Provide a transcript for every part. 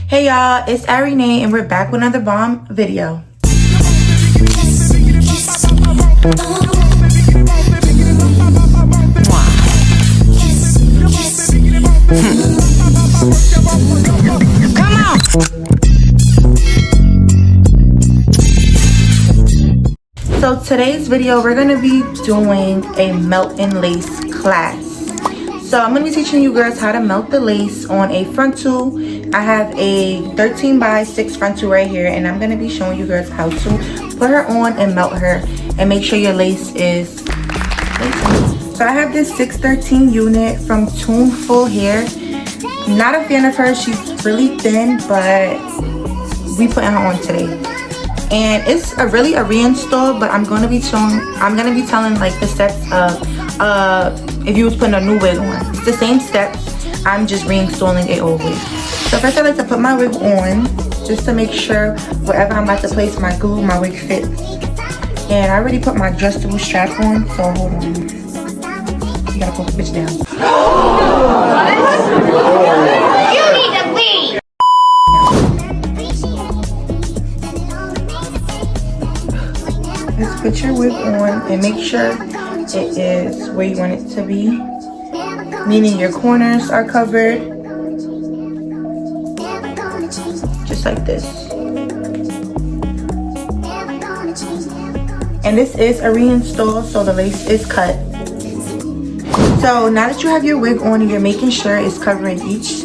Hey y'all, it's Ari Nae and we're back with another bomb video. Come on! So today's video, we're gonna be doing a melt and lace class. So I'm gonna be teaching you girls how to melt the lace on a frontal. I have a 13 by 6 frontal right here, and I'm gonna be showing you girls how to put her on and melt her and make sure your lace is lacing. So I have this 613 unit from Tuneful Hair. Not a fan of her, she's really thin, but we putting her on today. And it's really a reinstall, but I'm gonna be telling like the steps of if you was putting a new wig on. It's the same steps, I'm just reinstalling a old wig. So first I like to put my wig on just to make sure wherever I'm about to place my glue, my wig fits. And I already put my adjustable strap on, so hold on. You gotta pull the bitch down. You need to leave! Let's put your wig on and make sure it is where you want it to be, meaning your corners are covered, just like this. And this is a reinstall, so the lace is cut. So now that you have your wig on and you're making sure it's covering each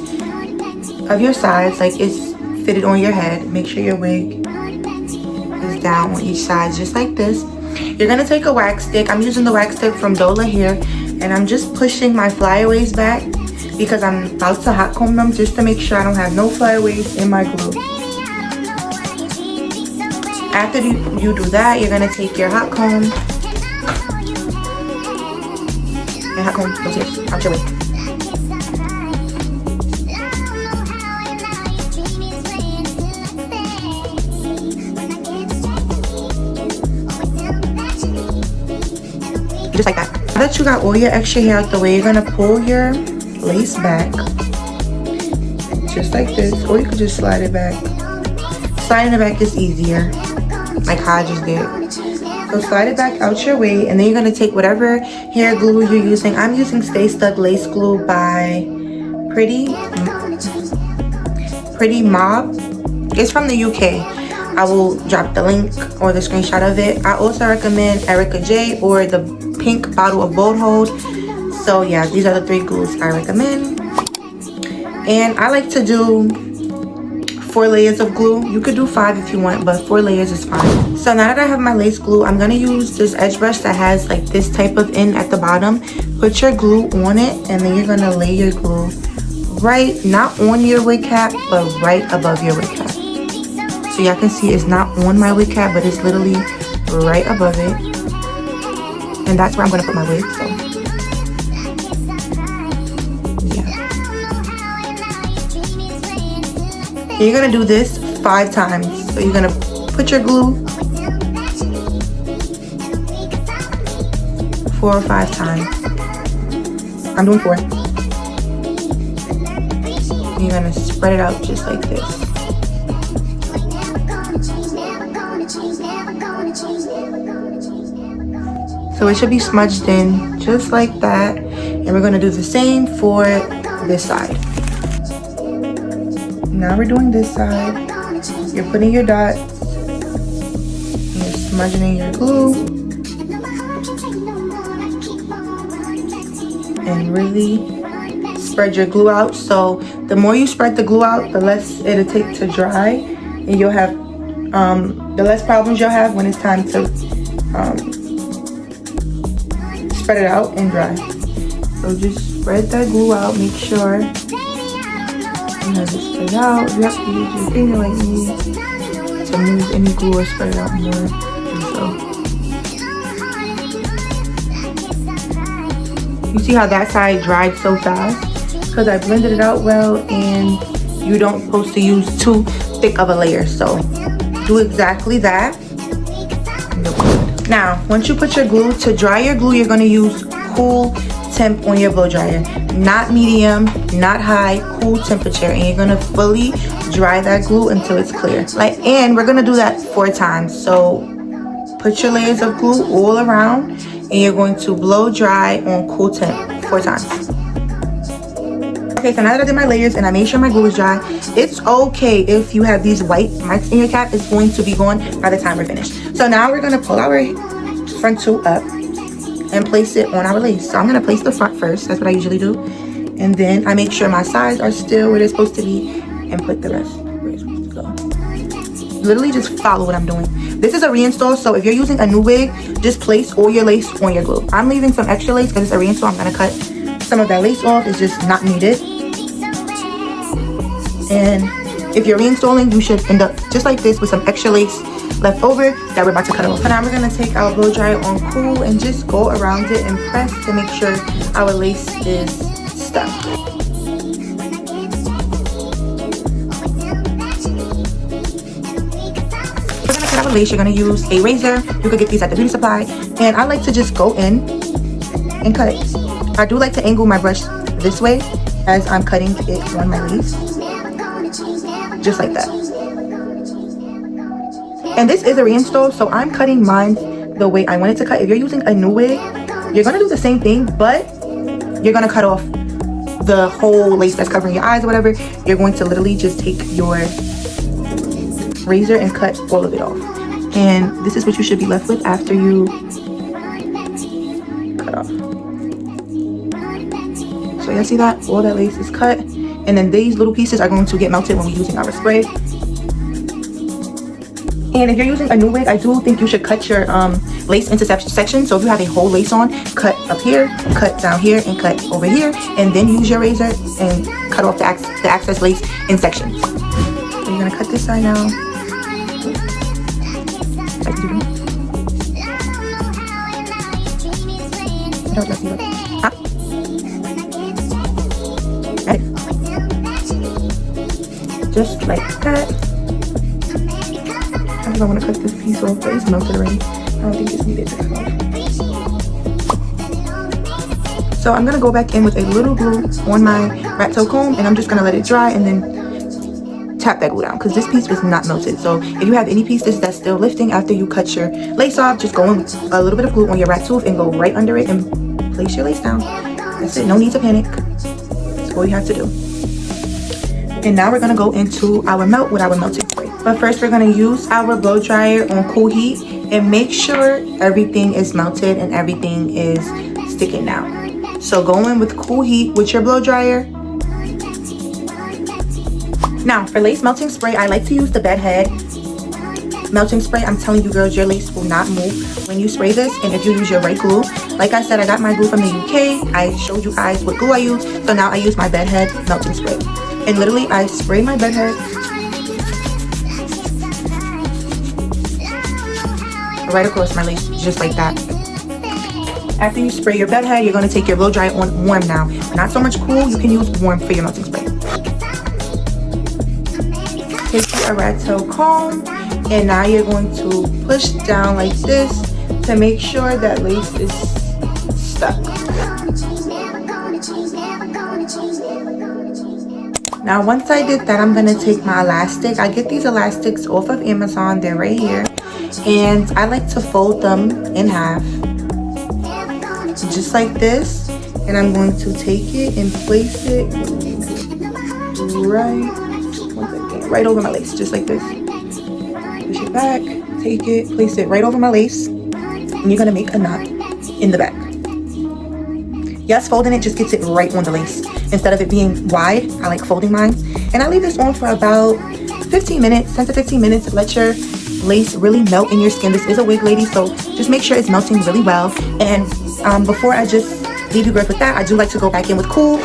of your sides, like it's fitted on your head, make sure your wig is down on each side, just like this. You're gonna take a wax stick. I'm using the wax stick from Dola Hair, and I'm just pushing my flyaways back because I'm about to hot comb them just to make sure I don't have no flyaways in my glue. After you do that, you're gonna take your hot comb and hot comb those hairs out your way. Just like that. Now that you got all your extra hair out the way, you're gonna pull your lace back just like this, or you could just slide it back. Sliding it back is easier, like how I just did. So slide it back out your way, and then you're gonna take whatever hair glue you're using. I'm using Stay Stuck Lace Glue by Pretty Mob. It's from the UK. I will drop the link or the screenshot of it. I also recommend Erica J or the pink bottle of Bold Hold. So yeah, these are the 3 glues I recommend. And I like to do 4 layers of glue. You could do 5 if you want, but 4 layers is fine. So now that I have my lace glue, I'm gonna use this edge brush that has like this type of end at the bottom. Put your glue on it, and then you're gonna lay your glue right, not on your wig cap, but right above your wig cap. So y'all can see it's not on my wig cap, but it's literally right above it. And that's where I'm gonna put my wig, so yeah. You're gonna do this 5 times. So you're gonna put your glue 4 or 5 times. I'm doing 4. You're gonna spread it out just like this. So it should be smudged in just like that. And we're gonna do the same for this side. Now we're doing this side. You're putting your dots. And you're smudging in your glue. And really spread your glue out. So the more you spread the glue out, the less it'll take to dry. And you'll have, the less problems you'll have when it's time to spread it out and dry. So just spread that glue out. Make sure you have it spread out. You have to use your finger like me to move any glue or spread it out more. So you see how that side dried so fast? Because I blended it out well, and you don't supposed to use too thick of a layer. So do exactly that. Now, once you put your glue, to dry your glue, you're gonna use cool temp on your blow dryer. Not medium, not high, cool temperature. And you're gonna fully dry that glue until it's clear. And we're gonna do that 4 times. So put your layers of glue all around, and you're going to blow dry on cool temp 4 times. Okay, so now that I did my layers and I made sure my glue is dry, it's okay if you have these white marks in your cap. It's going to be gone by the time we're finished. So now we're gonna pull our front two up and place it on our lace. So I'm gonna place the front first. That's what I usually do. And then I make sure my sides are still where they're supposed to be and put the rest where it's supposed to go. Literally just follow what I'm doing. This is a reinstall, so if you're using a new wig, just place all your lace on your glue. I'm leaving some extra lace because it's a reinstall. I'm gonna cut some of that lace off. It's just not needed. And if you're reinstalling, you should end up just like this with some extra lace left over that we're about to cut off. So now we're gonna take our blow dryer on cool and just go around it and press to make sure our lace is stuck. We're gonna cut our lace. You're gonna use a razor. You could get these at the beauty supply. And I like to just go in and cut it. I do like to angle my brush this way as I'm cutting it on my lace. Just like that. And this is a reinstall, so I'm cutting mine the way I want it to cut. If you're using a new wig, you're gonna do the same thing, but you're gonna cut off the whole lace that's covering your eyes or whatever. You're going to literally just take your razor and cut all of it off. And this is what you should be left with after you cut off. So you see that? All that lace is cut. And then these little pieces are going to get melted when we're using our spray. And if you're using a new wig, I do think you should cut your lace into sections. So if you have a whole lace on, cut up here, cut down here, and cut over here. And then use your razor and cut off the excess lace in sections. So you're going to cut this side now. Just like that. I think I want to cut this piece off, but it's melted already. I don't think it's needed to cut off. So I'm gonna go back in with a little glue on my rat tail comb, and I'm just gonna let it dry and then tap that glue down because this piece was not melted. So if you have any pieces that's still lifting after you cut your lace off, just go in with a little bit of glue on your rat tooth and go right under it and place your lace down. That's it. No need to panic. That's all you have to do. And now we're gonna go into our melt with our melting spray. But first we're gonna use our blow dryer on cool heat and make sure everything is melted and everything is sticking down. So go in with cool heat with your blow dryer. Now for lace melting spray, I like to use the bed head melting spray. I'm telling you girls, your lace will not move when you spray this. And if you use your right glue, like I said, I got my glue from the UK. I showed you guys what glue I use. So now I use my bed head melting spray. And literally, I spray my bed head right across my lace, just like that. After you spray your bed head, you're going to take your blow dryer on warm now. Not so much cool, you can use warm for your melting spray. Take your rat tail comb, and now you're going to push down like this to make sure that lace is stuck. Now once I did that, I'm gonna take my elastic. I get these elastics off of Amazon. They're right here. And I like to fold them in half. Just like this. And I'm going to take it and place it right over my lace. Just like this. Push it back, take it, place it right over my lace. And you're gonna make a knot in the back. Yes, folding it just gets it right on the lace. Instead of it being wide, I like folding mine. And I leave this on for about 15 minutes, 10 to 15 minutes. Let your lace really melt in your skin. This is a wig, lady, so just make sure it's melting really well. And before I just leave you girls with that, I do like to go back in with cool.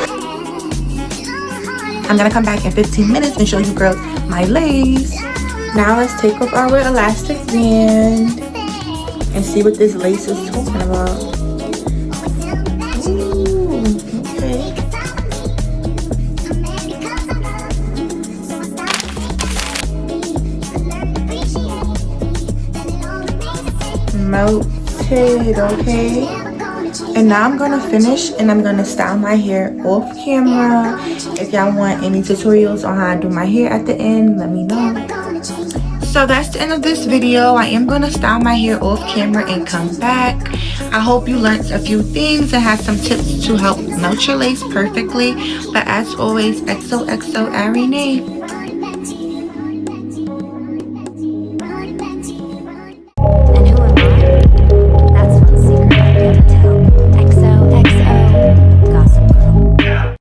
I'm gonna come back in 15 minutes and show you girls my lace. Now let's take off our elastic band and see what this lace is talking about. Melted, okay? And now I'm gonna finish and I'm gonna style my hair off camera. If y'all want any tutorials on how I do my hair at the end, let me know. So that's the end of this video. I am gonna style my hair off camera and come back. I hope you learned a few things and had some tips to help melt your lace perfectly. But as always, XOXO Ari Nae.